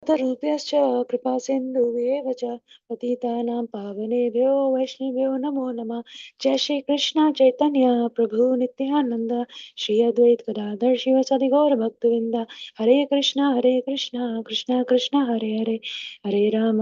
रूप्यश्च कृपा सिन्धुवेव च पतितानां पावनेभ्यो वैष्णवेभ्यो नमो नमः। जय श्री कृष्ण चैतन्य प्रभु नित्यानंद श्री अद्वैत गदाधर शिवसदि गौर भक्तवृंद। हरे कृष्णा कृष्णा कृष्णा हरे हरे, हरे राम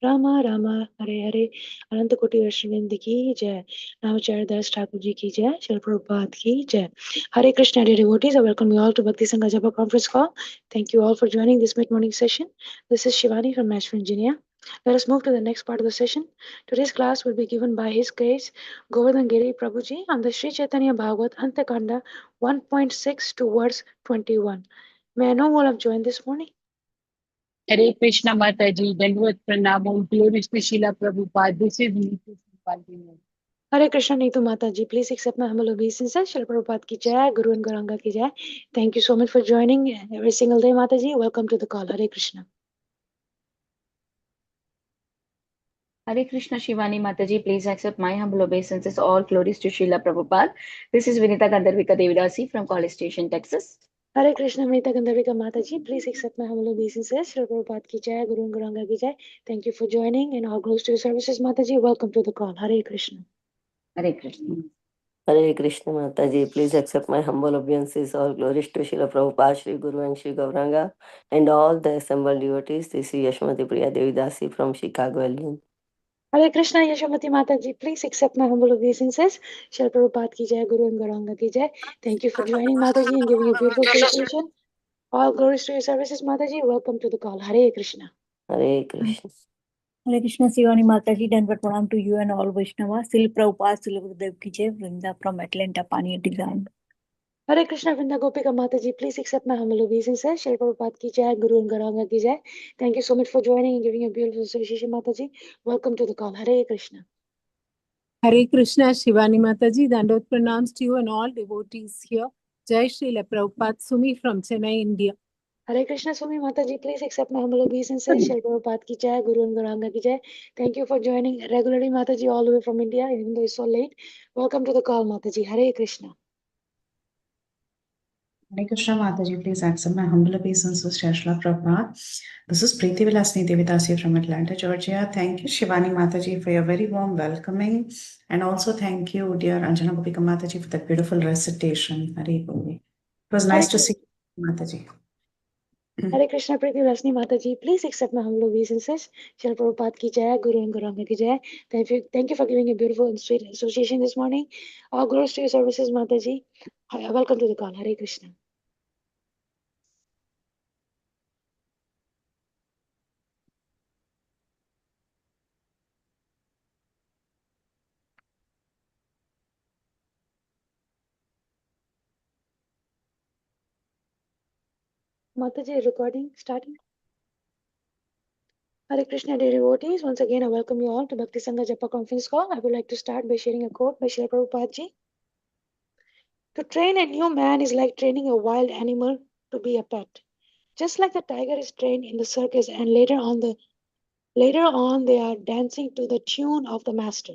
राम राम हरे हरे। अनंत कोटि वैष्णववृंद की जय। नामचार्य दास ठाकुर जी की जय। श्रील प्रभुपाद की जय। Hare Krishna, dear devotees. I welcome you all to Bhakti Sangha Japa conference call. Thank you all for joining this mid-morning session. This is Shivani from Nashville, Virginia. Let us move to the next part of the session. Today's class will be given by His Grace Govardhan Giri Prabhuji on the Sri Caitanya Bhagavata Antya Kanda 1.6 to verse 21. May I know all have joined this morning? Hare Krishna Mataji, Dandavat Pranamam, glories to Srila Prabhupada. This is Neetu Prabhupada. Hare Krishna Neetu Mataji, please accept my humble obeisances. Srila Prabhupada ki jai, Guru and Gauranga ki jai. Thank you so much for joining every single day, Mataji. Welcome to the call. Hare Krishna. Hare Krishna Shivani Mataji, please accept my humble obeisances. All glories to Srila Prabhupada. This is Vinita Gandharvika Devidasi from College Station, Texas. Hare Krishna Vinita Gandharvika Mataji, please accept my humble obeisances. Srila Prabhupada ki jai, Guru and Gauranga ki jai. Thank you for joining and all glories to your services, Mataji. Welcome to the call. Hare Krishna. Hare Krishna. Hare Krishna Mataji, please accept my humble obeisances. All glories to Srila Prabhupada, Shri Guru and Shri Gauranga and all the assembled devotees. This is Yashmati Priya Devidasi from Chicago, Illinois. Hare Krishna Yashamati Mataji, please accept my humble obeisances. Srila Prabhupada ki jai, Guru and Gauranga ki jai. Thank you for joining, Mataji, and giving a beautiful salutation. All glories to your services, Mataji. Welcome to the call. Hare Krishna. Hare Krishna. Hare Krishna Shivani Mataji, Dandavat Pranam to you and all Vaishnava. Srila Prabhupada, Srila Gurudev ki jai. Vrinda from Atlanta, Pania Design. Hare Krishna Vrinda Gopika Mataji, please accept my humble obeisances. Srila Prabhupada ki jai, Guru and Gauranga ki jai. Thank you so much for joining and giving a beautiful salutation, Mataji. Welcome to the call. Hare Krishna. Hare Krishna Shivani Mataji, Dandavat Pranams to you and all devotees here. Jai Srila Prabhupada, Sumi from Chennai, India. Hare Krishna Swami Mataji, please accept my humble obeisances. Shri Prabhupada ki jai, Guru and Gauranga ki jai. Thank you for joining regularly, Mataji, all the way from India, even though it's so late. Welcome to the call, Mataji. Hare Krishna. Hare Krishna Mataji, please accept my humble obeisances, Srila Prabhupada. This is Preeti Vilasni Devidasi from Atlanta, Georgia. Thank you, Shivani Mataji, for your very warm welcoming. And also thank you, dear Anjana Gopika Mataji, for that beautiful recitation. Hare Krishna. It was nice to see you, Mataji. Hare Krishna Preeti Vilasni Mataji, please accept my humble obeisances. Shri Prabhupada ki jai, Guru and Gauranga ki jai. Thank you for giving a beautiful and sweet association this morning. All glories to your services, Mataji. Welcome to the call. Hare Krishna. Mataji, recording starting. Hare Krishna, dear devotees. Once again, I welcome you all to Bhakti Sangha Japa conference call. I would like to start by sharing a quote by Srila Prabhupada ji. To train a new man is like training a wild animal to be a pet. Just like the tiger is trained in the circus and later on they are dancing to the tune of the master.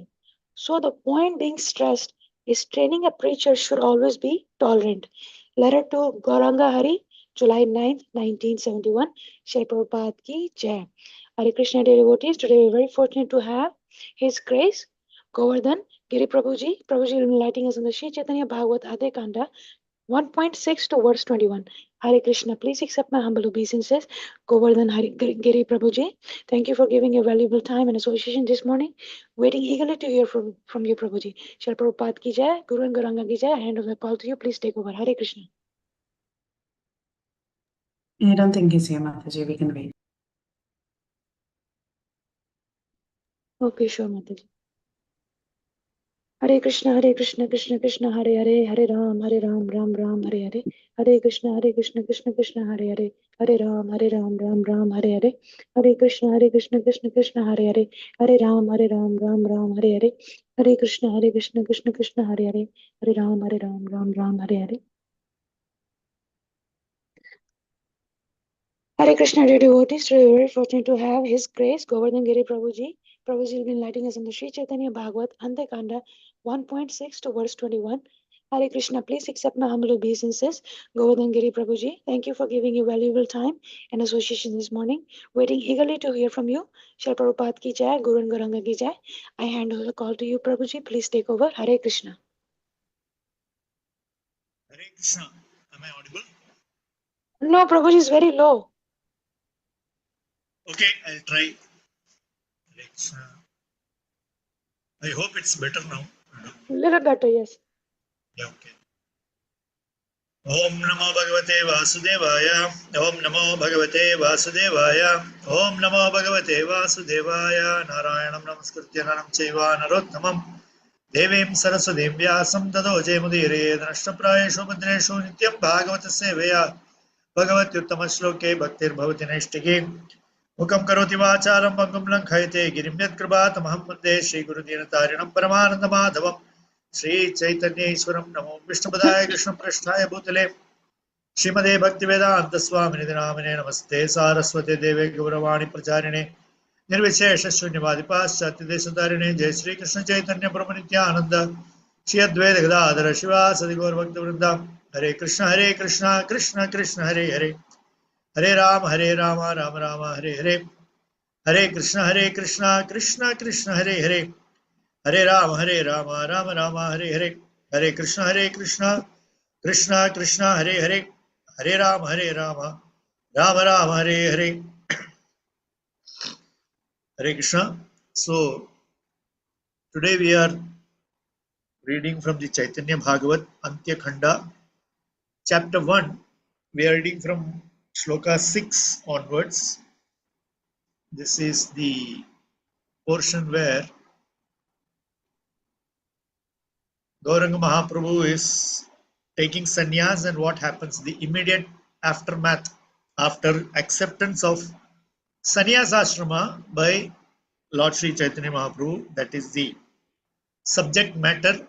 So the point being stressed is training a preacher should always be tolerant. Letter to Gauranga Hari, July 9th, 1971. Shri Prabhupada ki Jai. Hare Krishna dear devotees, today we are very fortunate to have His Grace Govardhan Giri Prabhuji. Prabhuji will be enlightening us on the Sri Caitanya Bhagavata Antya Kanda 1.6 to verse 21. Hare Krishna, please accept my humble obeisances. Govardhan Giri Prabhuji, thank you for giving your valuable time and association this morning. Waiting eagerly to hear from you, Prabhuji. Shri Prabhupada ki jai, Guru and Gauranga ki jai. I hand over the call to you. Please take over. Hare Krishna. I don't think he's here, Mataji. We can wait. Okay, sure, Mataji. Hare Krishna, Krishna Krishna, Hare Hare, Hare Ram, Ram Ram, Hare Hare. Hare Krishna, Krishna Krishna, Hare Hare, Hare Ram, Ram Ram, Hare Hare. Hare Krishna, Krishna Krishna, Hare Hare, Hare Ram, Ram Ram, Hare Hare. Hare Krishna, Krishna Krishna, Hare Hare, Hare Ram, Ram Ram, Hare Hare. Hare Krishna, dear devotees, we are very fortunate to have His Grace Govardhan Giri Prabhuji. Prabhuji will be enlightening us on the Sri Chaitanya Bhagavata Antya Kanda 1.6 to verse 21. Hare Krishna, please accept my humble obeisances. Govardhan Giri Prabhuji, thank you for giving your valuable time and association this morning. Waiting eagerly to hear from you. Shri Prabhupada ki jai, Guru and Garanga ki jai. I hand over the call to you, Prabhuji. Please take over. Hare Krishna. Hare Krishna. Am I audible? No, Prabhuji is very low. Okay, I'll try. Hare Krishna. I hope it's better now. Little better, yes. Yeah, okay. Om Namo Bhagavate Vasudevaya. Om Namo Bhagavate Vasudevaya. Om Namo Bhagavate Vasudevaya. Narayanam Namaskritya Naram Chaiva Narottamam. Devim Saraswatim Vyasam Tado Jemudire Nashtaprayeshu Bhadreshu Nityam Bhagavata Sevaya. Bhagavatyuttama Shloke Bhaktir Bhavati Naishtike. Mukam Karoti Vacharam Pangam Lankhayate Girim Yat Kripatamaham Vande Shri Guru Dinatarinam Paramananda Madhavam Shri Caitanya Iswaram Namo Vishnupadaya Krishna Prasthaya Bhutale Shrimade Bhaktivedanta Swami Nidinamine Namaste Saraswate Deve Gauravani Pracharine Nirvishesha Shunyavadi Paschati Desatarine Jai Shri Krishna Chaitanya Prabhu Nityananda Shri Advaita Gadadhara Shiva Sadi Gaur Bhakta Vrinda Hare Krishna Krishna Krishna Hare Hare Hare Rama Rama Rama Hare Hare Hare Krishna Krishna Krishna Hare Hare Hare Rama Rama Rama Hare Hare Hare Krishna Krishna Krishna Hare Hare Hare Rama Rama Rama Hare Hare Hare Krishna. So today we are reading from the Caitanya Bhagavata Antya Khanda, chapter 1. We are reading from shloka 6 onwards. This is the portion where Gauranga Mahaprabhu is taking sannyas and what happens, the immediate aftermath after acceptance of sannyas ashrama by Lord Sri Chaitanya Mahaprabhu. That is the subject matter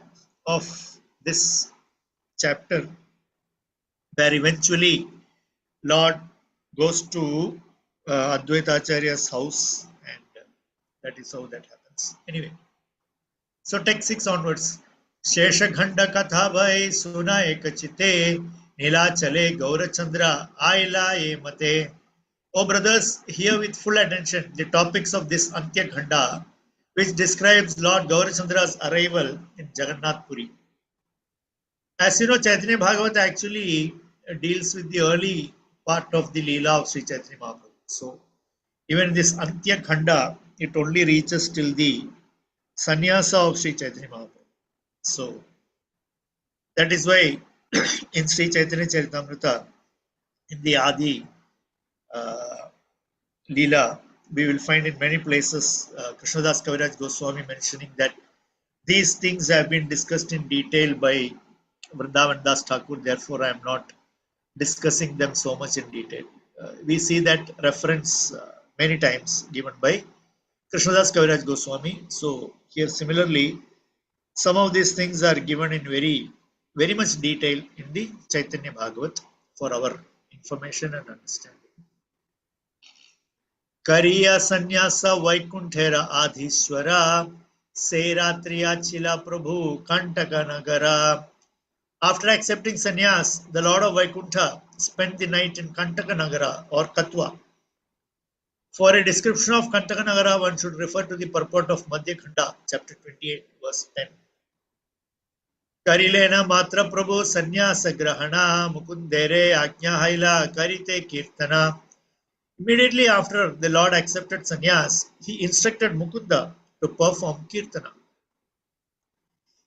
of this chapter, where eventually Lord goes to Advaita Acharya's house, and that is how that happens. Anyway, so text 6 onwards. Sheshakhanda katha bhai suna ekachite nila chale Gaurachandra aila e mate. Oh brothers, hear with full attention the topics of this Antya Khanda, which describes Lord Gaurachandra's arrival in Jagannath Puri. As you know, Chaitanya Bhagavata actually deals with the early part of the Leela of Sri Chaitanya Mahaprabhu. So, even this Antya Khanda, it only reaches till the sannyasa of Sri Chaitanya Mahaprabhu. So, that is why in Sri Chaitanya Charitamrita, in the Adi Leela, we will find in many places Krishnadas Kaviraj Goswami mentioning that these things have been discussed in detail by Vrindavan Das Thakur, therefore I am not discussing them so much in detail. We see that reference many times given by Krishnadas Kaviraj Goswami. So here similarly, some of these things are given in very much detail in the Chaitanya Bhagavat for our information and understanding. Kariya Sanyasa Vaikunthera Adhishwara Seratriya Chila Prabhu Kantaka Nagara. After accepting sannyas, the Lord of Vaikuntha spent the night in Kantaka Nagara or Katwa. For a description of Kantaka Nagara, one should refer to the purport of Madhya Khanda, chapter 28, verse 10. Karilena Matra Prabhu Sannyasa Grahana Mukundere Ajna Haila Karite Kirtana. Immediately after the Lord accepted sannyas, he instructed Mukunda to perform Kirtana.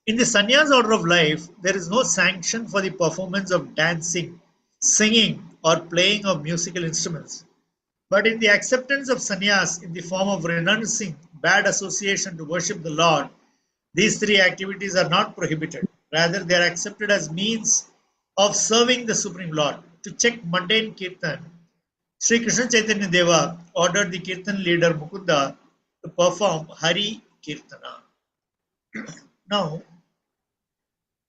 In the sannyas order of life, there is no sanction for the performance of dancing, singing, or playing of musical instruments. But in the acceptance of sannyas in the form of renouncing bad association to worship the Lord, these three activities are not prohibited. Rather, they are accepted as means of serving the Supreme Lord. To check mundane kirtan, Sri Krishna Chaitanya Deva ordered the kirtan leader Mukunda to perform Hari Kirtana. Now,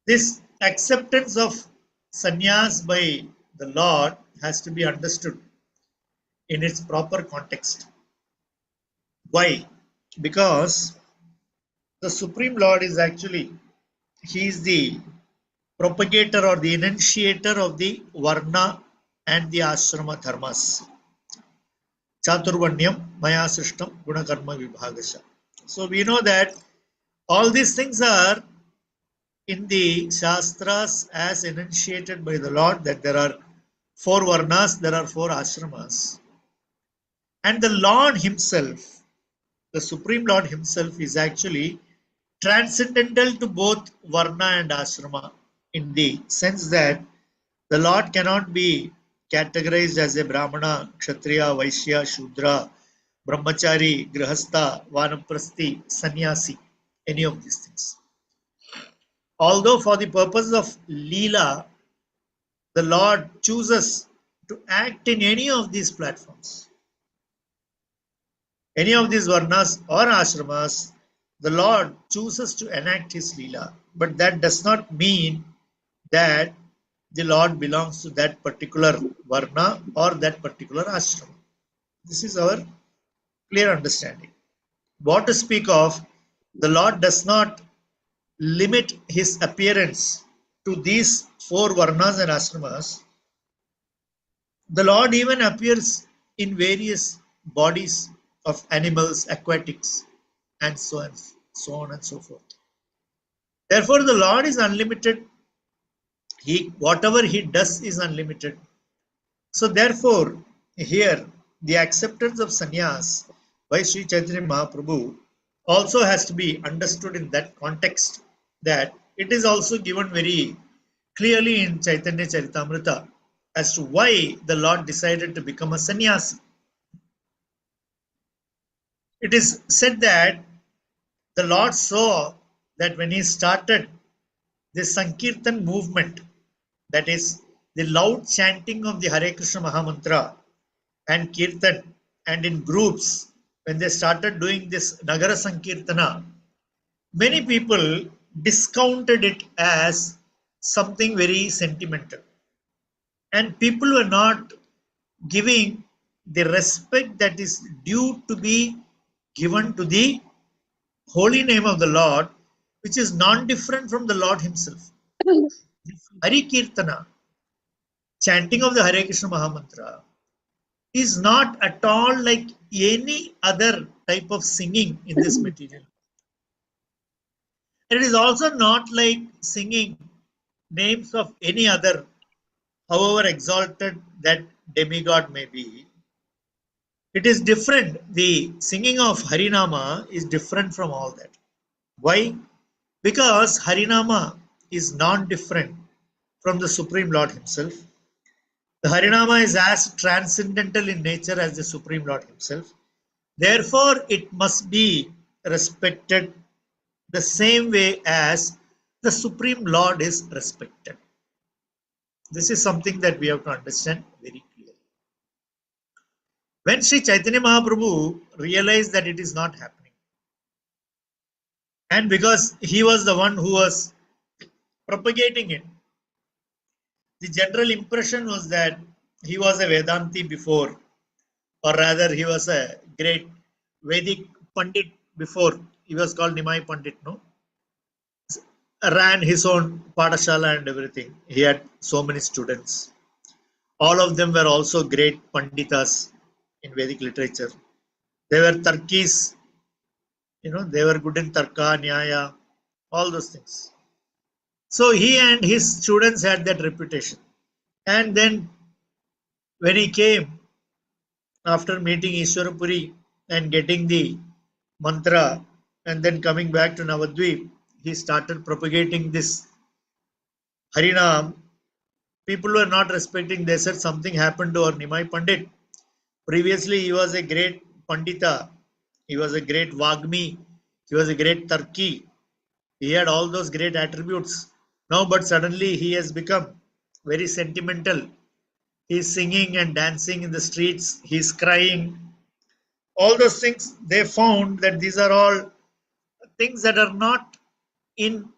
this acceptance of sannyas by the Lord has to be understood in its proper context. Why? Because the Supreme Lord is actually, He is the propagator or the enunciator of the Varna and the Ashrama dharmas. Chaturvanyam Maya Srishtam Gunakarma Vibhagasha. So we know that all these things are in the Shastras as enunciated by the Lord, that there are 4 Varnas, there are 4 Ashramas. And the Lord Himself, the Supreme Lord Himself, is actually transcendental to both Varna and Ashrama, in the sense that the Lord cannot be categorized as a Brahmana, Kshatriya, Vaishya, Shudra, Brahmachari, Grihastha, Vanaprasthi, Sannyasi, any of these things. Although for the purpose of Leela, the Lord chooses to act in any of these platforms, any of these Varnas or Ashramas, the Lord chooses to enact His Leela. But that does not mean that the Lord belongs to that particular Varna or that particular Ashram. This is our clear understanding. What to speak of, the Lord does not limit His appearance to these 4 Varnas and Ashramas. The Lord even appears in various bodies of animals, aquatics, and so on and so forth. Therefore, the Lord is unlimited. Whatever He does is unlimited. So therefore, here the acceptance of sannyas by Sri Chaitanya Mahaprabhu also has to be understood in that context, that it is also given very clearly in Chaitanya Charitamrita as to why the Lord decided to become a sannyasi. It is said that the Lord saw that when He started the Sankirtan movement, that is the loud chanting of the Hare Krishna Mahamantra and Kirtan, and in groups, when they started doing this Nagara Sankirtana, many people discounted it as something very sentimental. And people were not giving the respect that is due to be given to the holy name of the Lord, which is non-different from the Lord Himself. Hari Kirtana, chanting of the Hare Krishna Mahamantra, is not at all like any other type of singing in this material. It is also not like singing names of any other, however exalted that demigod may be. It is different. The singing of Harinama is different from all that. Why? Because Harinama is non-different from the Supreme Lord Himself. The Harinama is as transcendental in nature as the Supreme Lord Himself. Therefore, it must be respected the same way as the Supreme Lord is respected. This is something that we have to understand very clearly. When Sri Chaitanya Mahaprabhu realized that it is not happening, and because he was the one who was propagating it, the general impression was that he was a Vedanti before, or rather, he was a great Vedic Pandit before. He was called Nimai Pandit, no? Ran his own Padashala and everything. He had so many students. All of them were also great Panditas in Vedic literature. They were Tarkis, they were good in Tarka, Nyaya, all those things. So he and his students had that reputation. And then when he came after meeting Ishwarapuri and getting the mantra and then coming back to Navadvip, he started propagating this Harinam. People were not respecting. They said something happened to our Nimai Pandit. Previously, he was a great Pandita. He was a great Vagmi. He was a great Tarki. He had all those great attributes. Now, but suddenly he has become very sentimental. He's singing and dancing in the streets. He's crying. All those things, they found that these are all things that are not in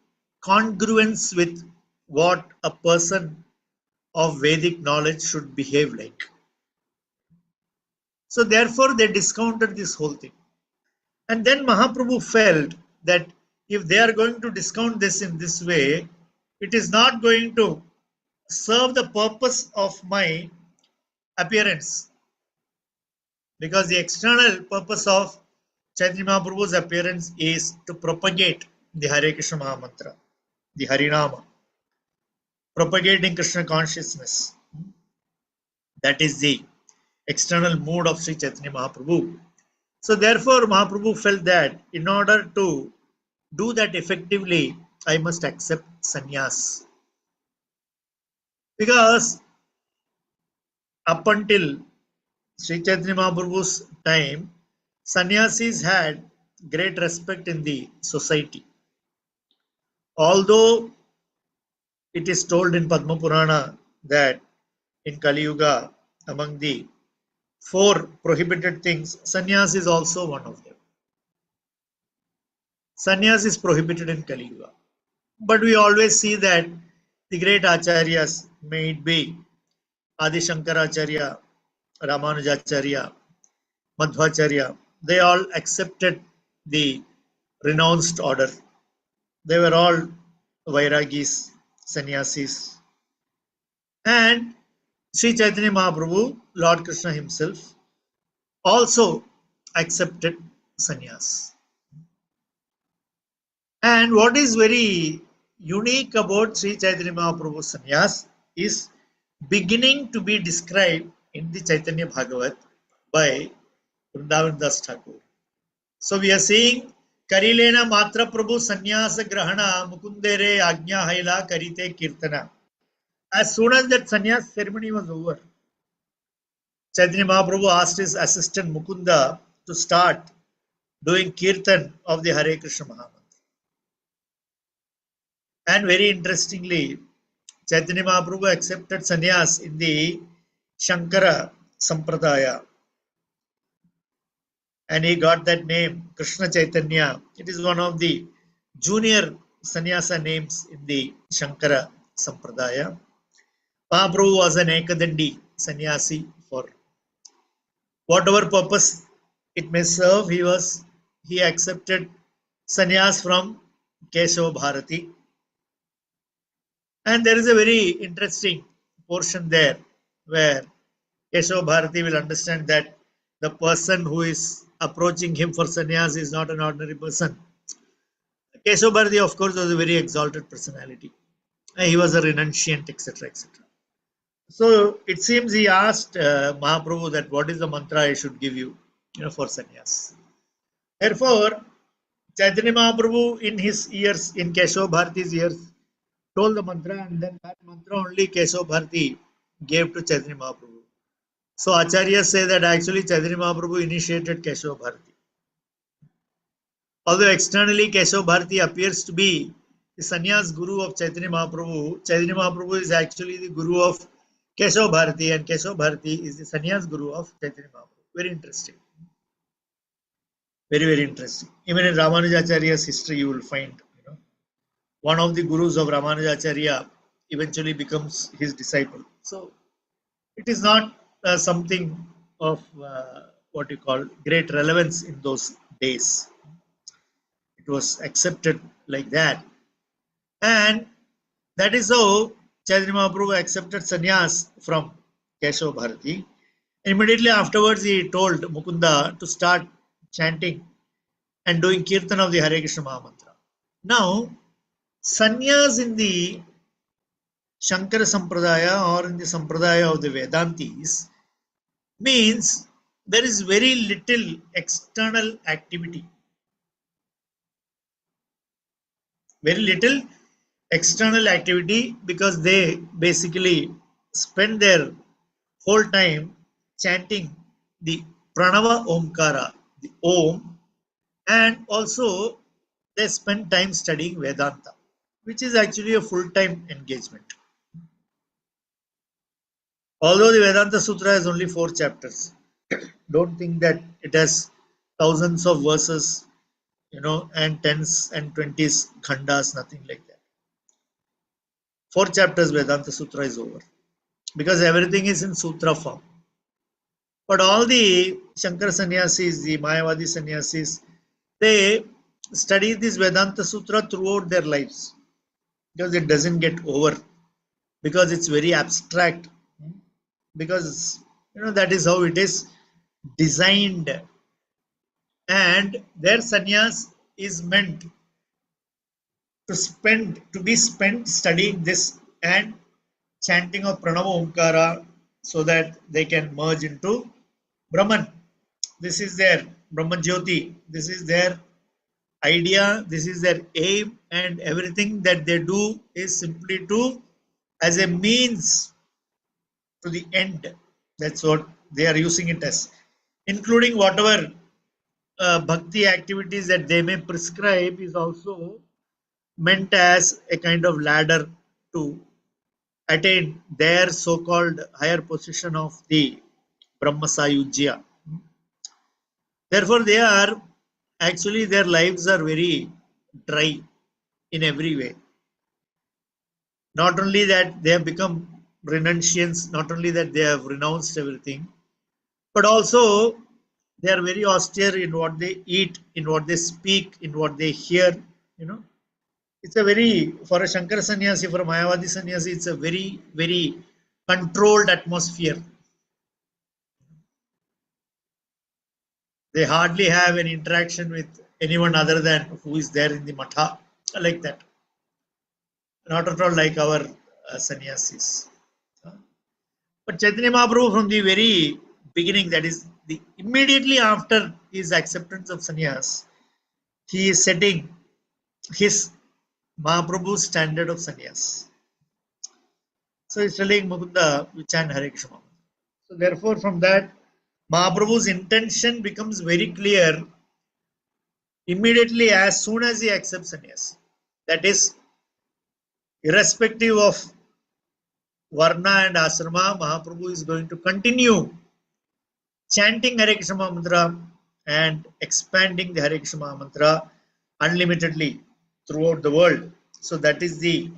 congruence with what a person of Vedic knowledge should behave like. So therefore they discounted this whole thing. And then Mahaprabhu felt that if they are going to discount this in this way, it is not going to serve the purpose of my appearance, because the external purpose of Chaitanya Mahaprabhu's appearance is to propagate the Hare Krishna Mahamantra, the Harinama, propagating Krishna consciousness. That is the external mood of Sri Chaitanya Mahaprabhu. So therefore, Mahaprabhu felt that in order to do that effectively, I must accept sannyas. Because up until Sri Chaitanya Mahaprabhu's time, sannyasis had great respect in the society. Although it is told in Padma Purana that in Kali Yuga, among the 4 prohibited things, sannyas is also one of them. Sannyas is prohibited in Kali Yuga. But we always see that the great acharyas, may it be Adi Shankaracharya, Ramanujacharya, Madhvacharya, they all accepted the renounced order. They were all Vairagis, sannyasis. And Sri Chaitanya Mahaprabhu, Lord Krishna himself, also accepted sannyas. And what is very unique about Sri Chaitanya Mahaprabhu sannyas is beginning to be described in the Caitanya Bhagavat by Vrindavan Das Thakur. So we are seeing Karilena Matra Prabhu Sannyasa Grahana Mukundere Agnya Haila Karite Kirtana. As soon as that sannyas ceremony was over, Chaitanya Mahaprabhu asked his assistant Mukunda to start doing kirtan of the Hare Krishna Mahamantra. And very interestingly, Chaitanya Mahaprabhu accepted sannyas in the Shankara Sampradaya. And he got that name, Krishna Chaitanya. It is one of the junior sannyasa names in the Shankara Sampradaya. Mahaprabhu was an Ekadandi sannyasi for whatever purpose it may serve. He accepted sannyas from Keshav Bharati. And there is a very interesting portion there where Keshav Bharati will understand that the person who is approaching him for sannyas is not an ordinary person. Keshav Bharati, of course, was a very exalted personality. He was a renunciant, etc., etc. So it seems he asked Mahaprabhu that what is the mantra I should give you, for sannyas. Therefore, Chaitanya Mahaprabhu in his years, in Keshav Bharati's years, told the mantra, and then that mantra only Keshav Bharati gave to Chaitanya Mahaprabhu. So Acharyas say that actually Chaitanya Mahaprabhu initiated Keshav Bharati. Although externally Keshav Bharati appears to be the sannyas guru of Chaitanya Mahaprabhu is actually the guru of Keshav Bharati, and Keshav Bharati is the sannyas guru of Chaitanya Mahaprabhu. Very interesting. Very, very interesting. Even in Ramanujacharya's history, you will find, one of the gurus of Ramanujacharya eventually becomes his disciple. So it is not something of what you call great relevance in those days. It was accepted like that. And that is how Chaitanya Mahaprabhu accepted sannyas from Keshav Bharati. Immediately afterwards, he told Mukunda to start chanting and doing kirtan of the Hare Krishna Mahamantra. Now, sannyas in the Shankara Sampradaya or in the Sampradaya of the Vedantis means there is very little external activity. Very little external activity, because they basically spend their whole time chanting the Pranava Omkara, the Om, and also they spend time studying Vedanta, which is actually a full-time engagement. Although the Vedanta Sutra has only 4 chapters, don't think that it has thousands of verses, and tens and 20s khandas, nothing like that. 4 chapters Vedanta Sutra is over, because everything is in sutra form. But all the Shankara sannyasis, the Mayavadi sannyasis, they study this Vedanta Sutra throughout their lives. because it doesn't get over, because it's very abstract, because that is how it is designed, and their sannyas is meant to be spent studying this and chanting of Pranava Omkara, so that they can merge into Brahman. This is their Brahman Jyoti. This is their idea. This is their aim, and everything that they do is simply to as a means to the end. That's what they are using it as, including whatever bhakti activities that they may prescribe is also meant as a kind of ladder to attain their so-called higher position of the Brahma Sayujya. Therefore, they are actually, their lives are very dry in every way. Not only that they have become renunciants, not only that they have renounced everything, but also they are very austere in what they eat, in what they speak, in what they hear. It's a very, for a Shankara sannyasi, for a Mayavadi sannyasi, it's a very, very controlled atmosphere. They hardly have an interaction with anyone other than who is there in the matha, like that. Not at all like our sannyasis. But Chaitanya Mahaprabhu, from the very beginning, that is immediately after his acceptance of sannyas, he is setting his Mahaprabhu's standard of sannyas. So he's telling Mukunda, you chant Hare Krishna. So therefore, from that, Mahaprabhu's intention becomes very clear immediately as soon as he accepts sannyas. That is, irrespective of Varna and Asrama, Mahaprabhu is going to continue chanting Hare Krishna mantra and expanding the Hare Krishna mantra unlimitedly throughout the world. So that is the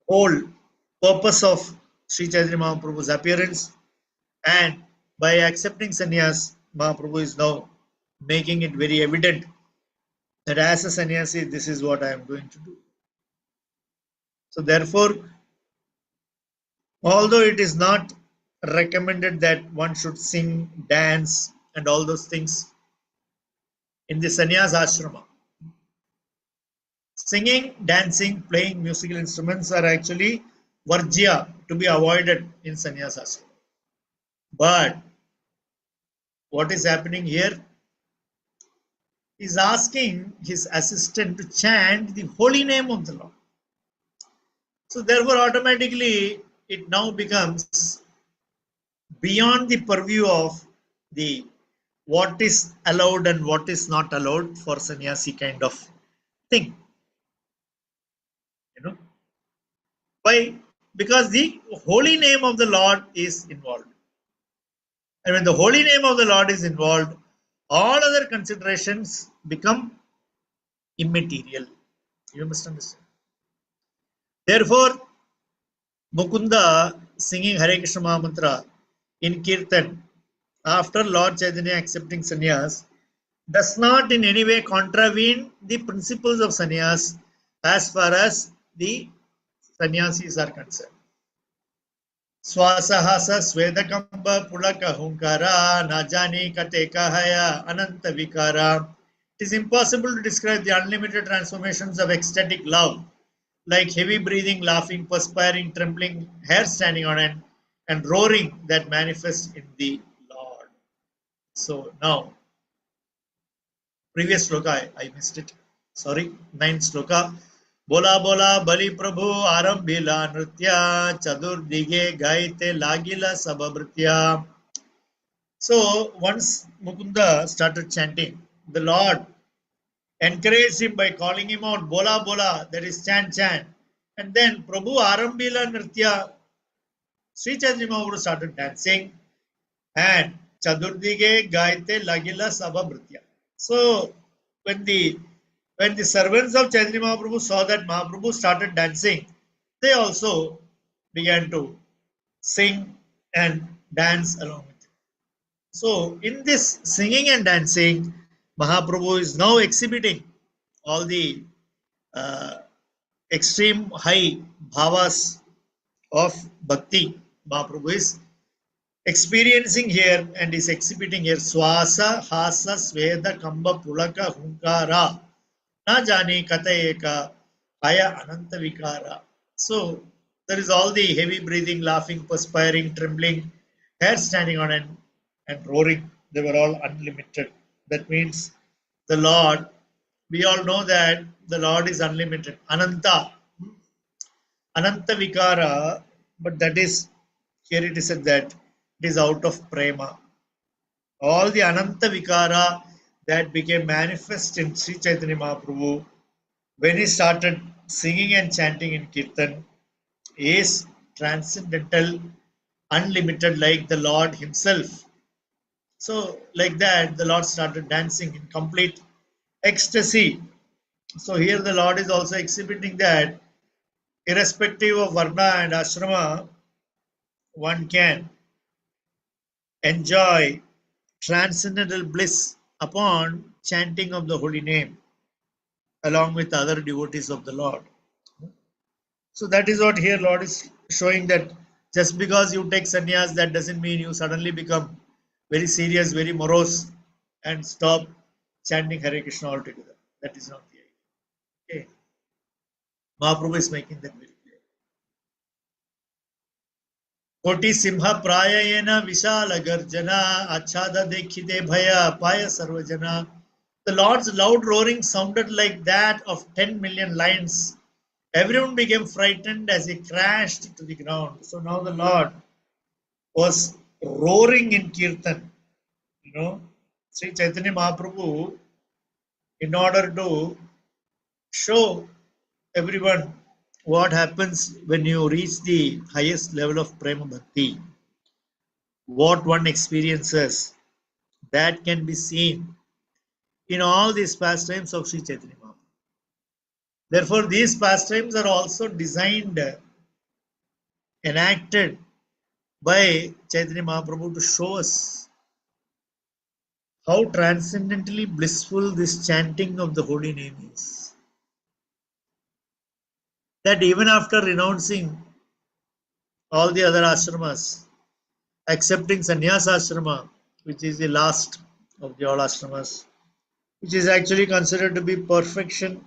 whole purpose of Sri Chaitanya Mahaprabhu's appearance. And by accepting sannyas, Mahaprabhu is now making it very evident that as a sannyasi, this is what I am going to do. So therefore, although it is not recommended that one should sing, dance, and all those things in the sannyas ashrama, singing, dancing, playing musical instruments are actually varjya, to be avoided in sannyas ashrama. But what is happening here? Is asking his assistant to chant the holy name of the Lord. So therefore, automatically, it now becomes beyond the purview of the what is allowed and what is not allowed for sannyasi kind of thing. Why? Because the holy name of the Lord is involved. And when the holy name of the Lord is involved, all other considerations become immaterial. You must understand. Therefore, Mukunda singing Hare Krishna Mahamantra in Kirtan after Lord Chaitanya accepting sannyas does not in any way contravene the principles of sannyas as far as the sannyasis are concerned. Swasahasa Swedakamba Pulaka Hunkara Najani Kateka Haya Ananta Vikara. It is impossible to describe the unlimited transformations of ecstatic love, like heavy breathing, laughing, perspiring, trembling, hair standing on end, and roaring that manifests in the Lord. So now, previous sloka, I missed it. Sorry, 9th sloka. Bola bola bali prabhu arambila nritya chadur dige gaite lagila sababritya. So once Mukunda started chanting, the Lord encouraged him by calling him out, bola bola, that is chant chant. And then Prabhu arambila nritya, Sri Chaitanya Mahaprabhu started dancing, and Chaturdige Gaite Lagila Sabhabritya. So when the servants of Chaitanya Mahaprabhu saw that Mahaprabhu started dancing, they also began to sing and dance along with him. So in this singing and dancing, Mahaprabhu is now exhibiting all the extreme high bhavas of bhakti Mahaprabhu is experiencing here and is exhibiting here. Swasa, Hasa, Sveda, Kamba, Pulaka, Hunkara, Na Jani, Katayeka, Kaya, Ananta Vikara. So there is all the heavy breathing, laughing, perspiring, trembling, hair standing on end, and roaring. They were all unlimited. That means the Lord, we all know that the Lord is unlimited. Ananta, Ananta Vikara, but that is, here it is said that it is out of prema. All the Ananta Vikara that became manifest in Sri Chaitanya Mahaprabhu when he started singing and chanting in Kirtan is transcendental, unlimited, like the Lord Himself. So, like that, the Lord started dancing in complete ecstasy. So, here the Lord is also exhibiting that, irrespective of Varna and Ashrama, one can enjoy transcendental bliss upon chanting of the holy name along with other devotees of the Lord. So that is what here Lord is showing, that just because you take sannyas, that doesn't mean you suddenly become very serious, very morose, and stop chanting Hare Krishna altogether. That is not the idea. Okay. Mahaprabhu is making that very clear. Koti Simha Prayayena Vishala Garjana Achada Dekhide Bhaya Paya Sarvajana. The Lord's loud roaring sounded like that of 10 million lions. Everyone became frightened as he crashed to the ground. So now the Lord was roaring in Kirtan. You know, Sri Chaitanya Mahaprabhu, in order to show everyone what happens when you reach the highest level of Prema Bhakti, what one experiences, that can be seen in all these pastimes of Sri Chaitanya Mahaprabhu. Therefore, these pastimes are also designed, enacted by Chaitanya Mahaprabhu to show us how transcendently blissful this chanting of the holy name is. That even after renouncing all the other ashramas, accepting sannyasa ashrama, which is the last of the all ashramas, which is actually considered to be perfection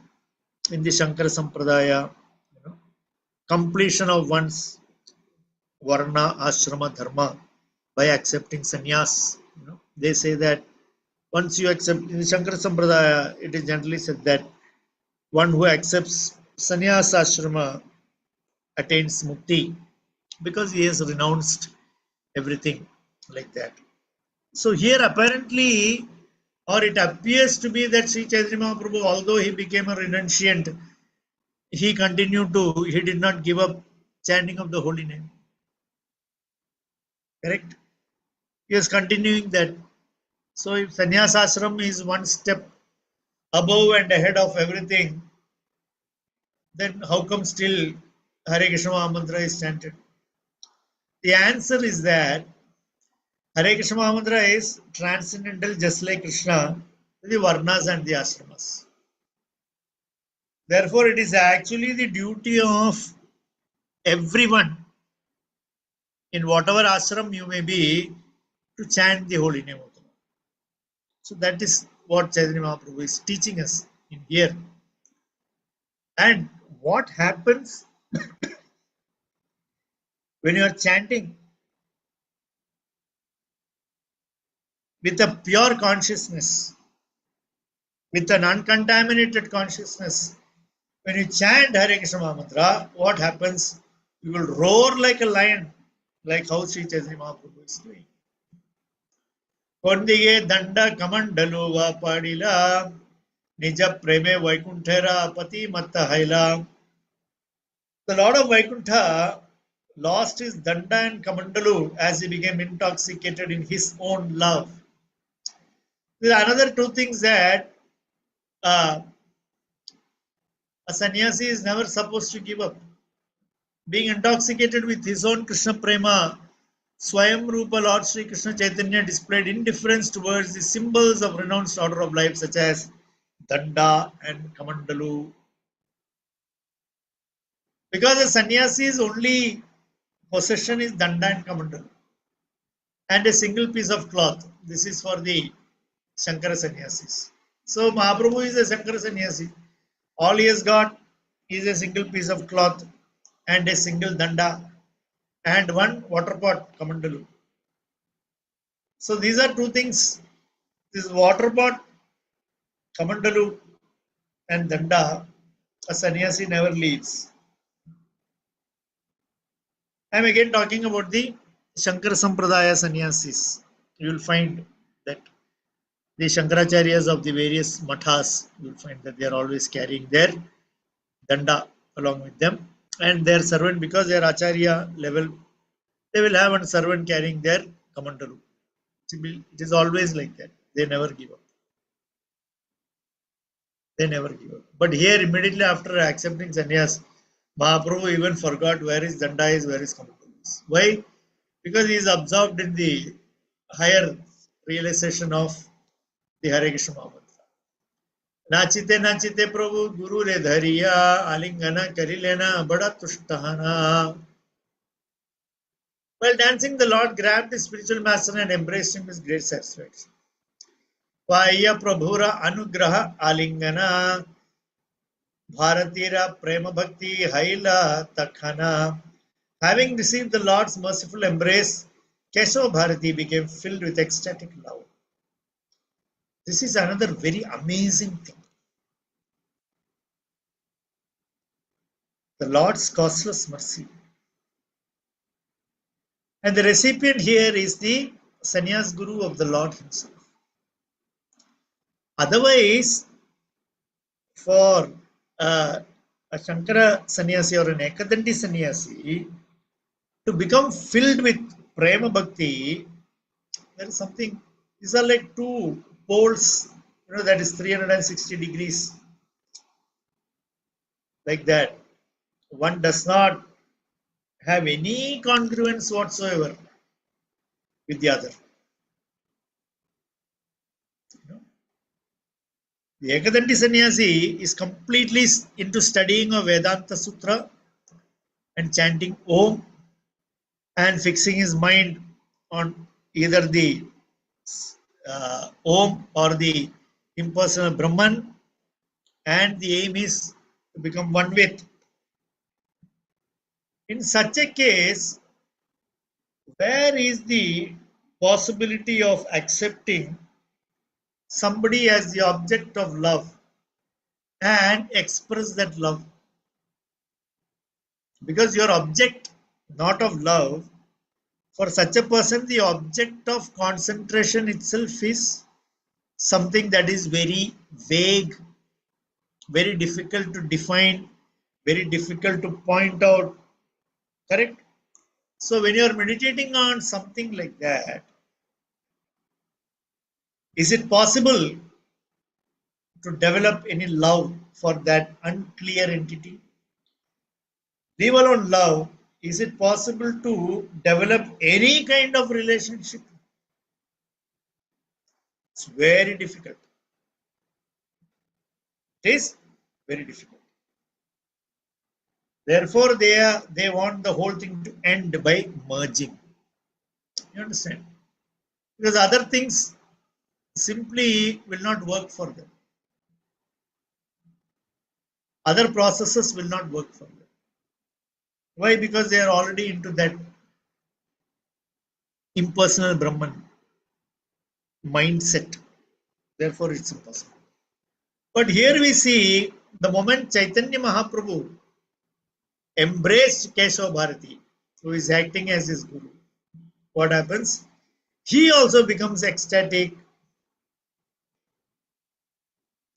in the Shankara Sampradaya, completion of one's varna, ashrama, dharma by accepting sannyas. They say that once you accept, in the Shankara Sampradaya, it is generally said that one who accepts sannyasa ashrama attains mukti because he has renounced everything like that. So here apparently, or it appears to be that Sri Chaitanya Mahaprabhu, although he became a renunciant, he did not give up chanting of the holy name. Correct? He is continuing that. So if sannyasa ashram is one step above and ahead of everything, then how come still Hare Krishna Mahamantra is chanted? The answer is that Hare Krishna Mahamantra is transcendental, just like Krishna, the Varnas and the Ashramas. Therefore, it is actually the duty of everyone, in whatever ashram you may be, to chant the holy name of the Lord. So that is what Chaitanya Mahaprabhu is teaching us in here. And what happens when you are chanting with a pure consciousness, with an uncontaminated consciousness? When you chant Hare Krishna Mahamantra, what happens? You will roar like a lion, like how Sri Chaitanya Mahaprabhu is doing. Kondige danda kamandalu padila, nija preme vaikuntera pati matta haila. The Lord of Vaikuntha lost his danda and kamandalu as he became intoxicated in his own love. There are another two things that a sannyasi is never supposed to give up. Being intoxicated with his own Krishna Prema, Swayam Rupa Lord Sri Krishna Chaitanya displayed indifference towards the symbols of renounced order of life such as Danda and Kamandalu. Because the sannyasi's only possession is danda and kamandalu and a single piece of cloth. This is for the Shankara sannyasis. So Mahaprabhu is a Shankara sannyasi. All he has got is a single piece of cloth and a single danda and one water pot, kamandalu. So these are two things. This water pot, kamandalu, and danda, a sannyasi never leaves. I am again talking about the Shankara Sampradaya sannyasis. You will find that the Shankaracharyas of the various mathas, you will find that they are always carrying their danda along with them, and their servant, because they are acharya level, they will have a servant carrying their kamandalu. It is always like that. They never give up. They never give up. But here, immediately after accepting sannyas, Mahaprabhu even forgot where his danda is, where his kamandalu is. Why? Because he is absorbed in the higher realization of the Hare Krishna Mahamantra. नाचिते नाचिते प्रभु गुरु रे धरिया आलिंगन करी लेना बड़ा तुष्टहाना. While dancing, the Lord grabbed his spiritual master and embraced him with great satisfaction. Vaya Prabhura Anugraha Alingana Bharatira Prema Bhakti Haila Takhana. Having received the Lord's merciful embrace, Keshav Bharati became filled with ecstatic love. This is another very amazing thing. The Lord's causeless mercy. And the recipient here is the sannyas guru of the Lord himself. Otherwise, for a Shankara sannyasi or an Ekadanti sannyasi to become filled with prema bhakti, there is something, these are like two poles, that is 360 degrees, like that. One does not have any congruence whatsoever with the other. The Ekadanti sannyasi is completely into studying of Vedanta Sutra and chanting Om and fixing his mind on either the Om or the impersonal Brahman, and the aim is to become one with. In such a case, where is the possibility of accepting somebody as the object of love and express that love? Because your object not of love, for such a person the object of concentration itself is something that is very vague, very difficult to define, very difficult to point out. Correct? So when you are meditating on something like that, is it possible to develop any love for that unclear entity? Leave alone love, is it possible to develop any kind of relationship? It's very difficult. It is very difficult. Therefore, they want the whole thing to end by merging. You understand? Because other things simply will not work for them. Other processes will not work for them. Why? Because they are already into that impersonal Brahman mindset. Therefore, it's impossible. But here we see the moment Caitanya Mahaprabhu embraced Keshav Bharati, who is acting as his guru, what happens? He also becomes ecstatic.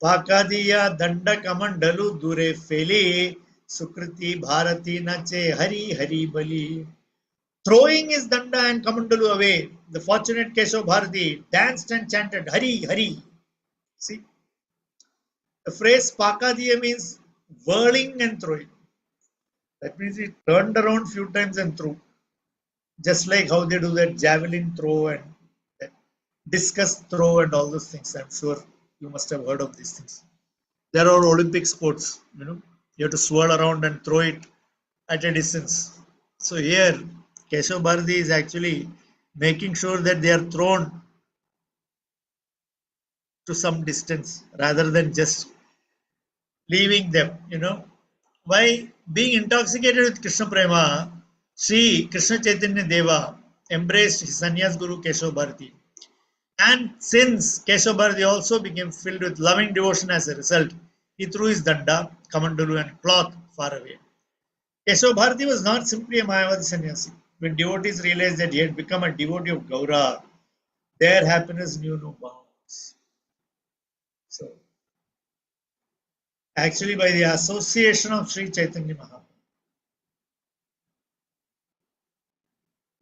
Pakadiya danda kamandalu dure fele sukriti bharati nache hari hari bali. Throwing his danda and kamandalu away, the fortunate Keshav Bharati danced and chanted Hari Hari. See, the phrase Pakadiya means whirling and throwing. That means he turned around few times and threw. Just like how they do that javelin throw and that discus throw and all those things. I'm sure you must have heard of these things. There are Olympic sports, you have to swirl around and throw it at a distance. So here, Keshav Bharati is actually making sure that they are thrown to some distance rather than just leaving them, Why? Being intoxicated with Krishna Prema, Sri Krishna Chaitanya Deva embraced his sannyas guru Keshav Bharati. And since Keshav Bharati also became filled with loving devotion as a result, he threw his danda, kamandalu and cloth far away. Keshav Bharati was not simply a Mayavadi sannyasi. When devotees realized that he had become a devotee of Gaura, their happiness knew no bounds. So, actually, by the association of Sri Chaitanya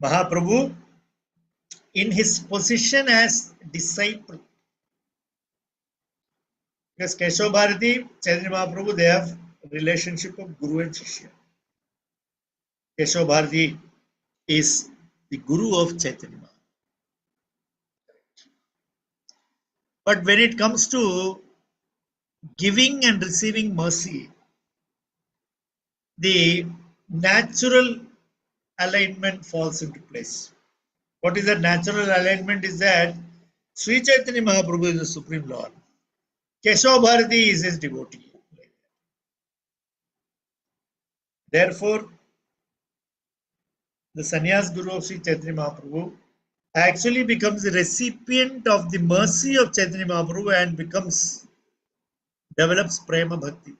Mahaprabhu, in his position as disciple, because Keshav Bharati, Chaitanya Mahaprabhu, they have a relationship of Guru and Shishya. Keshav Bharati is the Guru of Chaitanya Mahaprabhu. But when it comes to giving and receiving mercy, the natural alignment falls into place. What is that natural alignment? Is that Sri Chaitanya Mahaprabhu is the Supreme Lord. Keshav Bharati is his devotee. Therefore, the sannyas guru of Sri Chaitanya Mahaprabhu actually becomes the recipient of the mercy of Chaitanya Mahaprabhu and develops prema bhakti.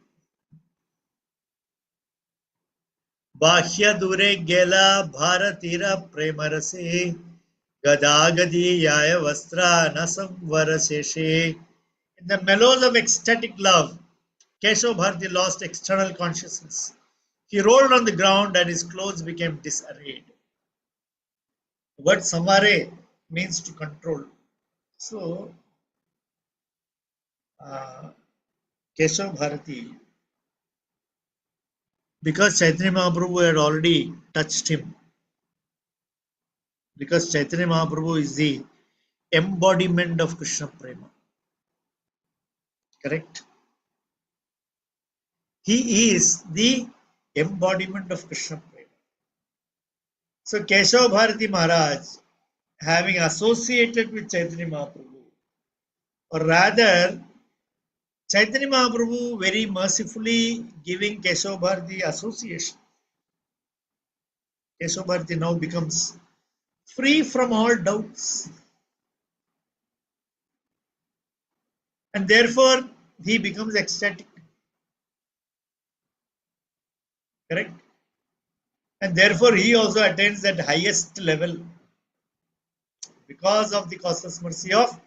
Bahya dure gela bharatira prema rase gadagadi yaya vastra nasam varaseshe. In the mellows of ecstatic love, Keshav Bharati lost external consciousness. He rolled on the ground and his clothes became disarrayed. The word samare means to control. So, Keshav Bharati, because Chaitanya Mahaprabhu had already touched him, because Chaitanya Mahaprabhu is the embodiment of Krishna Prema. Correct? He is the embodiment of Krishna Prema. So Keshav Bharati Maharaj, having associated with Chaitanya Mahaprabhu, or rather, Chaitanya Mahaprabhu very mercifully giving Keshav Bharati association. Keshav Bharati now becomes free from all doubts. And therefore, he becomes ecstatic. Correct? And therefore, he also attains that highest level because of the causeless mercy of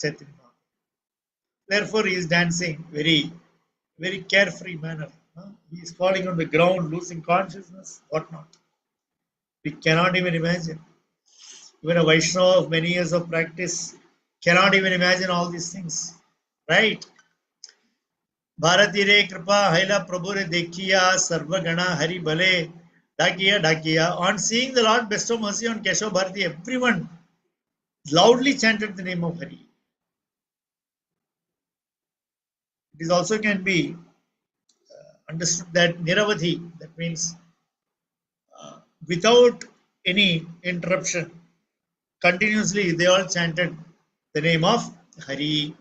Chaitanya. Therefore, he is dancing very, very carefree manner. He is falling on the ground, losing consciousness, whatnot. We cannot even imagine. Even a Vaishnava of many years of practice cannot even imagine all these things. Right? Bharati re kripa haila prabhu re dekhiya sarva gana hari bale dakiya. On seeing the Lord bestow mercy on Keshav Bharati, everyone loudly chanted the name of Hari. It is also can be understood that Niravadhi, that means without any interruption, continuously they all chanted the name of Hari.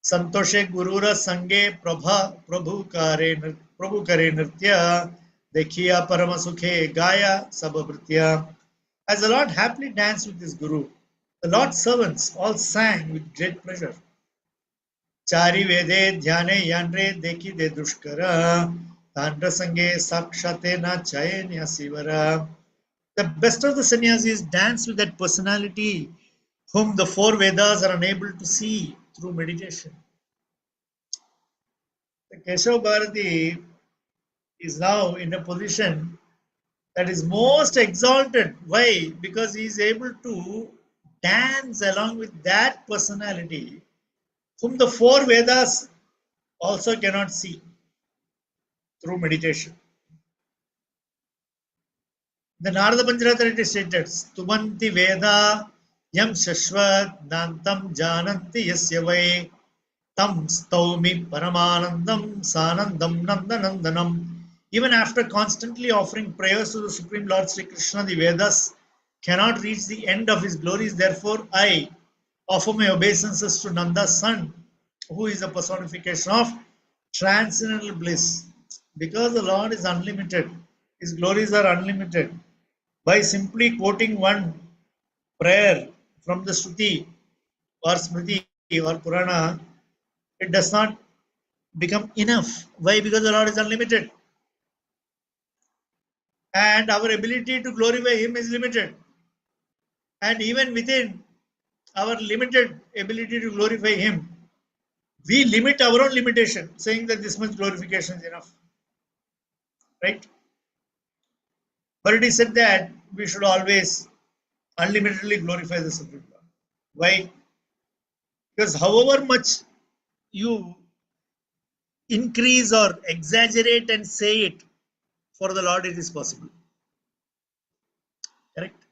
Santoshe Gurura Sange Prabhu Kare Nritya Dekhiya Paramasukhe Gaya Sababritya. As the Lord happily danced with his Guru, the Lord's servants all sang with great pleasure. Chari Vede Dhyane Yanre Dekhi De Dushkara Tandra Sange Sakshate Na Chayanya Sivara. The best of the sannyasis dance with that personality whom the four Vedas are unable to see through meditation. The Keshav Bharati is now in a position that is most exalted. Why? Because he is able to dance along with that personality whom the four Vedas also cannot see through meditation. The Narada Pancharathra it is stated, Stumanti Veda Yam Shashvat Nantam Jananti Yasya Vai Tam Staumi Paramanandam Sanandam Nandanandanam Even after constantly offering prayers to the Supreme Lord Sri Krishna, the Vedas cannot reach the end of his glories. Therefore, I offer my obeisances to Nanda's son, who is a personification of transcendental bliss. Because the Lord is unlimited, his glories are unlimited. By simply quoting one prayer from the Shruti or Smriti or Purana, it does not become enough. Why? Because the Lord is unlimited. And our ability to glorify him is limited. And even within our limited ability to glorify him, we limit our own limitation, saying that this much glorification is enough. Right? But it is said that we should always unlimitedly glorify the Supreme Lord. Why? Because however much you increase or exaggerate and say it, for the Lord it is possible. Correct?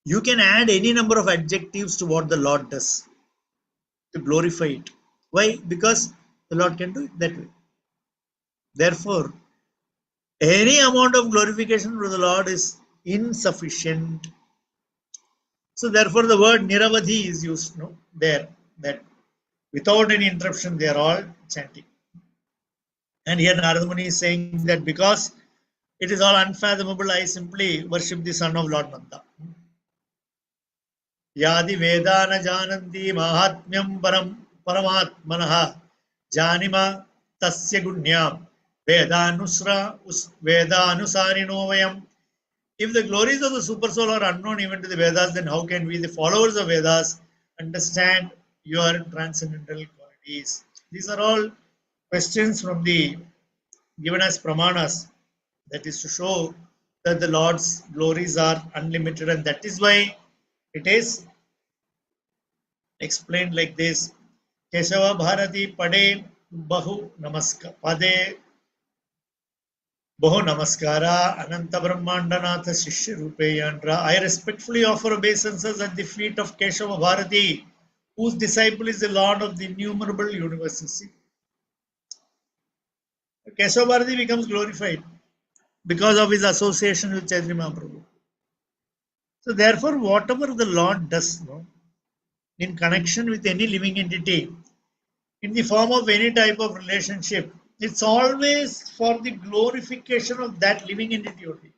You can add any number of adjectives to what the Lord does to glorify it. Why? Because the Lord can do it that way. Therefore, any amount of glorification to the Lord is insufficient. So therefore the word niravadhi is used there, that without any interruption they are all chanting. And here Narada Muni is saying that because it is all unfathomable, I simply worship the son of Lord Nanda. Yadi Vedana Jananti Mahatmyam Paramatmanaha Janima Tasya Gunyam Vedanusarino Vayam. If the glories of the Super Soul are unknown even to the Vedas, then how can we, the followers of Vedas, understand your transcendental qualities? These are all questions from the given as pramanas. That is to show that the Lord's glories are unlimited, and that is why it is explained like this. Keshava Bharati Pade Bahu Namaskar Pade Bahu Namaskara Ananta Brahmandanatha Shishya Rupeyandra. I respectfully offer obeisances at the feet of Keshava Bharati, whose disciple is the Lord of the innumerable universes. Keshava Bharati becomes glorified because of his association with Chaitanya Mahaprabhu. So therefore, whatever the Lord does in connection with any living entity, in the form of any type of relationship, it's always for the glorification of that living entity only.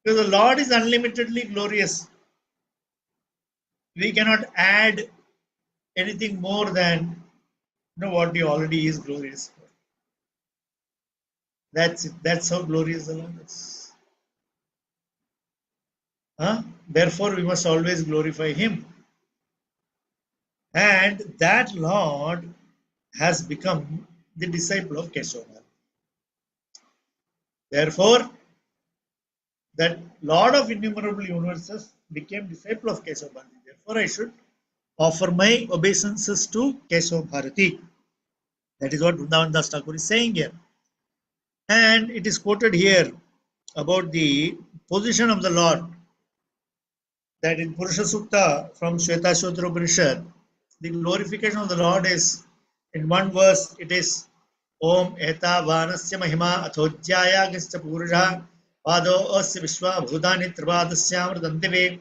Because the Lord is unlimitedly glorious. We cannot add anything more than what he already is glorious for. That's it. That's how glorious the Lord is. Therefore, we must always glorify him. And that Lord has become the disciple of Keshava. Therefore, that Lord of innumerable universes became disciple of Keshava Bharati. Therefore, I should offer my obeisances to Keshava Bharati. That is what Vrindavan Das Thakur is saying here. And it is quoted here about the position of the Lord, that in Purusha Sukta from Shvetashvatara Upanishad, the glorification of the Lord is, in one verse, it is Om Eta Vanasya Mahima Athodhyaya Gishta Purusha Pado Asya Vishwa Bhudani Trivadasyam Dantive.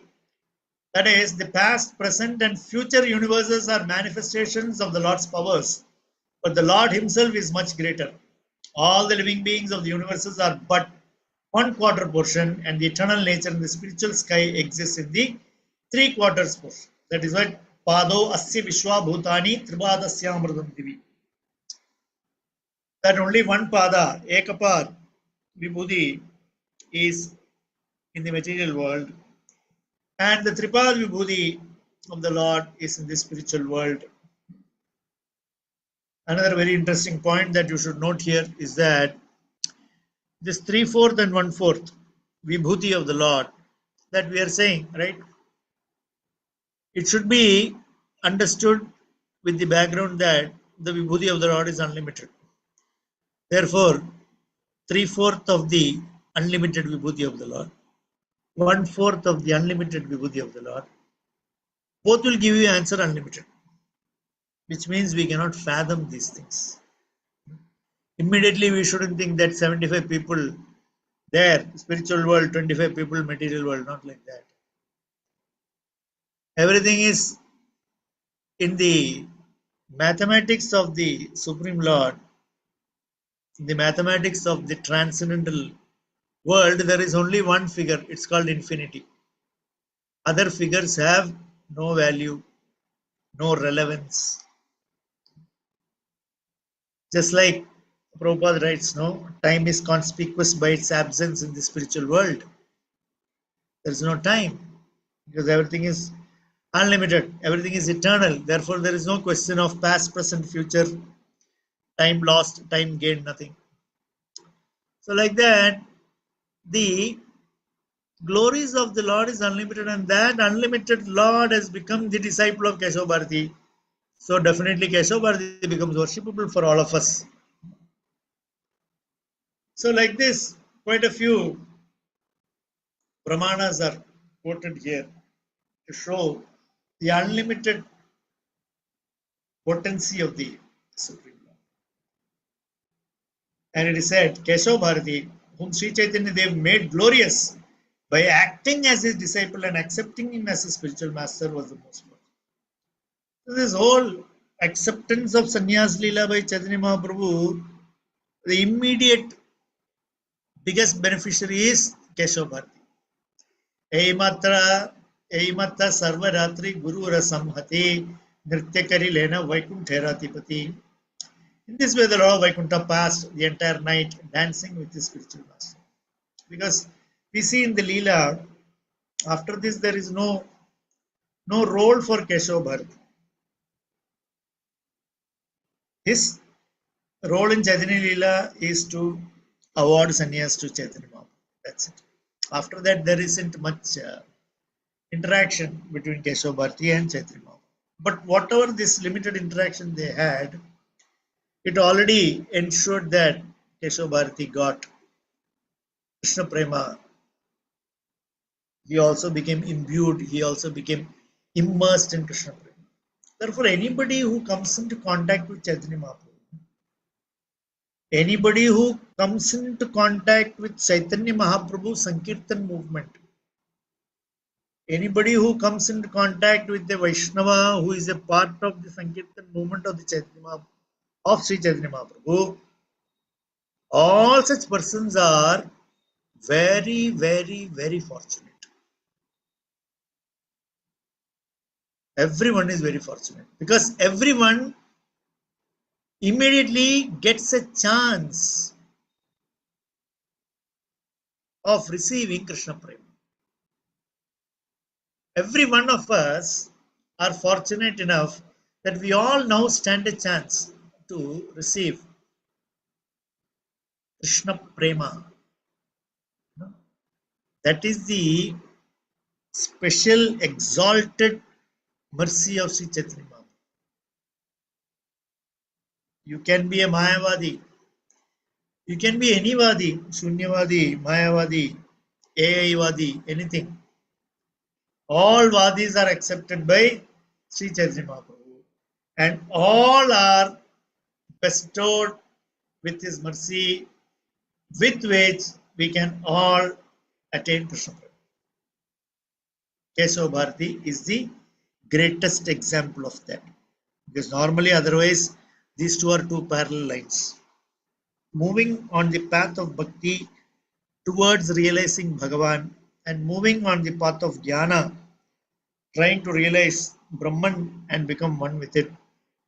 That is, the past, present, and future universes are manifestations of the Lord's powers, but the Lord himself is much greater. All the living beings of the universes are but 1/4 portion, and the eternal nature in the spiritual sky exists in the 3/4 portion. That is what Pado Asya Vishwa Bhutani Tribhadasyamradam Divi. That only one Pada, Ekapad, Vibhuti, is in the material world, and the Tripad Vibhuti of the Lord is in the spiritual world. Another very interesting point that you should note here is that this 3/4 and 1/4 Vibhuti of the Lord that we are saying, right? It should be understood with the background that the Vibhuti of the Lord is unlimited. Therefore, 3/4 of the unlimited Vibhuti of the Lord, 1/4 of the unlimited Vibhuti of the Lord, both will give you answer unlimited, which means we cannot fathom these things. Immediately we shouldn't think that 75 people there, spiritual world, 25 people, material world, not like that. Everything is in the mathematics of the Supreme Lord, in the mathematics of the transcendental world, there is only one figure. It's called infinity. Other figures have no value, no relevance. Just like Prabhupada writes, no, time is conspicuous by its absence in the spiritual world. There is no time because everything is unlimited, everything is eternal. Therefore, there is no question of past, present, future, time lost, time gained, nothing. So, like that, the glories of the Lord is unlimited, and that unlimited Lord has become the disciple of Keshav Bharati. So, definitely, Keshav Bharati becomes worshipable for all of us. So, like this, quite a few Pramanas are quoted here to show the unlimited potency of the Supreme Lord. And it is said, Keshav Bharati, whom Sri Chaitanya Dev made glorious by acting as his disciple and accepting him as a spiritual master, was the most worthy. So this whole acceptance of Sannyas Leela by Chaitanya Mahaprabhu, the immediate biggest beneficiary is Keshav Bharati. Eimatra Sarvaratri Guru Rasamhati Nrityakari Lena Vaikuntherathipati. In this way, the Lord of Vaikuntha passed the entire night dancing with his spiritual master. Because we see in the Leela, after this, there is no role for Keshav Bharati. His role in Chaitanya Leela is to award sannyas to Chaitanya Mahaprabhu. That's it. After that, there isn't much interaction between Keshav Bharati and Chaitanya Mahaprabhu. But whatever this limited interaction they had, it already ensured that Keshav Bharati got Krishna Prema. He also became imbued, he also became immersed in Krishna Prema. Therefore, anybody who comes into contact with Chaitanya Mahaprabhu, anybody who comes into contact with Chaitanya Mahaprabhu Sankirtan movement, anybody who comes into contact with the Vaishnava who is a part of the Sankirtan movement of the Chaitanya Mahaprabhu, of Sri Chaitanya Mahaprabhu, all such persons are very, very, very fortunate. Everyone is very fortunate because everyone immediately gets a chance of receiving Krishna Prema. Every one of us are fortunate enough that we all now stand a chance to receive Krishna Prema. That is the special exalted mercy of Sri Chaitanya Mahaprabhu. You can be a Mayavadi, you can be any Vadi, Shunyavadi, Mayavadi, AIvadi, anything. All Vadis are accepted by Sri Chaitanya Mahaprabhu, and all are bestowed with his mercy, with which we can all attain Krishna Prema. Keshav Bharati is the greatest example of that. Because normally, otherwise, these two are two parallel lines. Moving on the path of bhakti towards realizing Bhagavan and moving on the path of jnana, trying to realize Brahman and become one with it,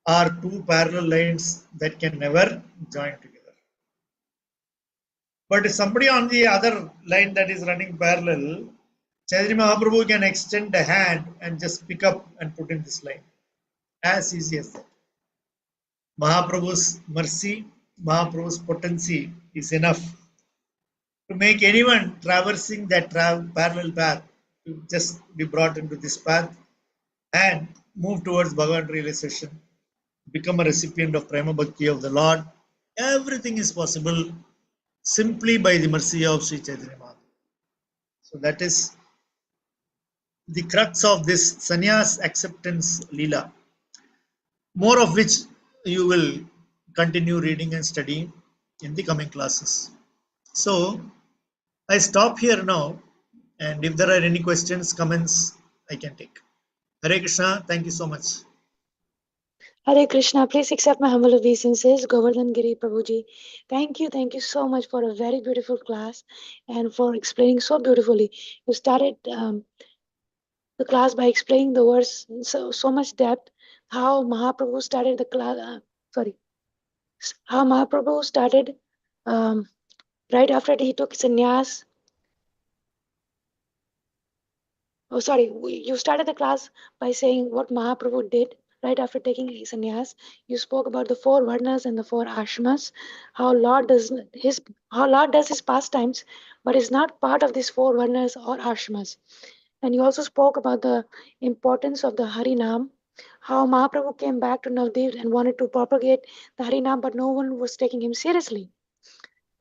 are two parallel lines that can never join together. But if somebody on the other line that is running parallel, Chaitanya Mahaprabhu can extend a hand and just pick up and put in this line. As easy as that. Mahaprabhu's mercy, Mahaprabhu's potency is enough to make anyone traversing that parallel path to just be brought into this path and move towards Bhagavan realization, become a recipient of Prema Bhakti of the Lord. Everything is possible simply by the mercy of Sri Chaitanya Mahaprabhu. So that is the crux of this sannyas acceptance lila, more of which you will continue reading and studying. in the coming classes. So I stop here now, and if there are any questions, comments, I can take. Hare Krishna, thank you so much. Hare Krishna, please accept my humble obeisances, Govardhan Giri Prabhuji. Thank you so much for a very beautiful class and for explaining so beautifully. You started the class by explaining the verse in so much depth, how Mahaprabhu started the class, how Mahaprabhu started right after he took sannyas. Oh, sorry, you started the class by saying what Mahaprabhu did right after taking sannyas. You spoke about the four varnas and the four ashramas, how Lord does his pastimes, but is not part of these four varnas or ashramas. And you also spoke about the importance of the Harinam, how Mahaprabhu came back to Navdeep and wanted to propagate the Harinam, but no one was taking him seriously.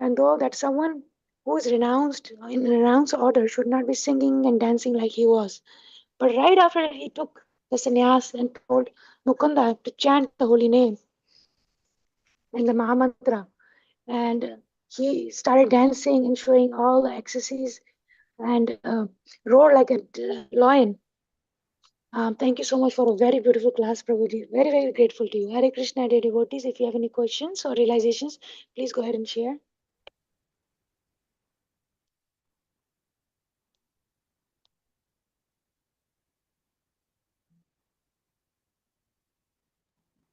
And though that someone who is renounced in renounced order should not be singing and dancing like he was. But right after he took the sannyas and told Mukunda to chant the holy name and the Mahamantra, and he started dancing and showing all the ecstasies and roared like a lion. Thank you so much for a very beautiful class, Prabhuji. Very, very grateful to you. Hare Krishna, dear devotees. If you have any questions or realizations, please go ahead and share.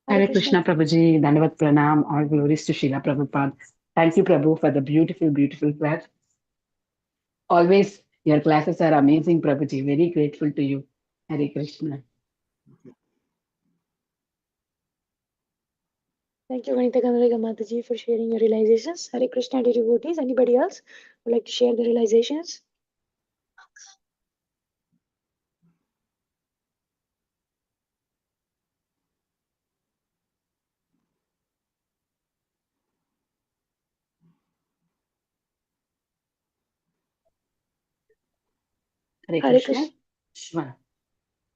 Hare Krishna Prabhuji, Dandavat Pranam, all glories to Srila Prabhupada. Thank you, Prabhu, for the beautiful, beautiful class. Always, your classes are amazing, Prabhuji. Very grateful to you. Hare Krishna. Thank you, Vanita Gandharika Mataji, for sharing your realizations. Hare Krishna, dear devotees. Anybody else would like to share the realizations? Hare Hare Krishna. Krishna. Shwara.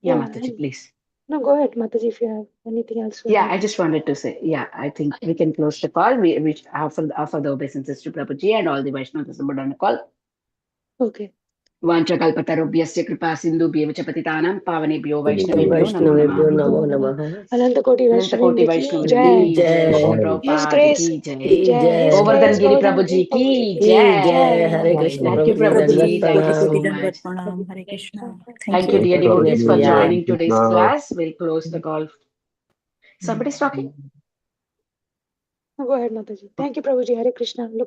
Yeah, Mataji, please. No, go ahead, Mataji, if you have anything else. Yeah, I just wanted to say, yeah, I think we can close the call. We offer the obeisances to Prabhuji and all the Vaishnavas assembled on the call. Okay. वाञ्छकल्पतरुभ्यश्च कृपा सिन्धुभ्येव च पतितानां पावनेभ्यो वैष्णवेभ्यो नमो वैष्णवेभ्यो नमः नमो नमः। Anantakoti अनंतकोटि Vaishnavinda वैष्णव ki वृंद की की jai. जय जय, श्रील His प्रभुपाद grace की जय की jai. His जय, grace गोवर्धन गिरी Govardhan प्रभु जी Giri की Prabhuji ki की jai. जय। जय हरे कृष्ण थैंक यू प्रभु जी, प्रभु जी दंडवत Prabhuji, थैंक यू Koti प्रणाम। So Koti much Dandavat Pranam, Hare Krishna. Thank thank you you. Dear पुण्य डिवोटीज फॉर क्रिया। Joining today's class will close the call somebody is talking Go ahead, Mataji. Thank you, Prabhuji. Hare Krishna. Look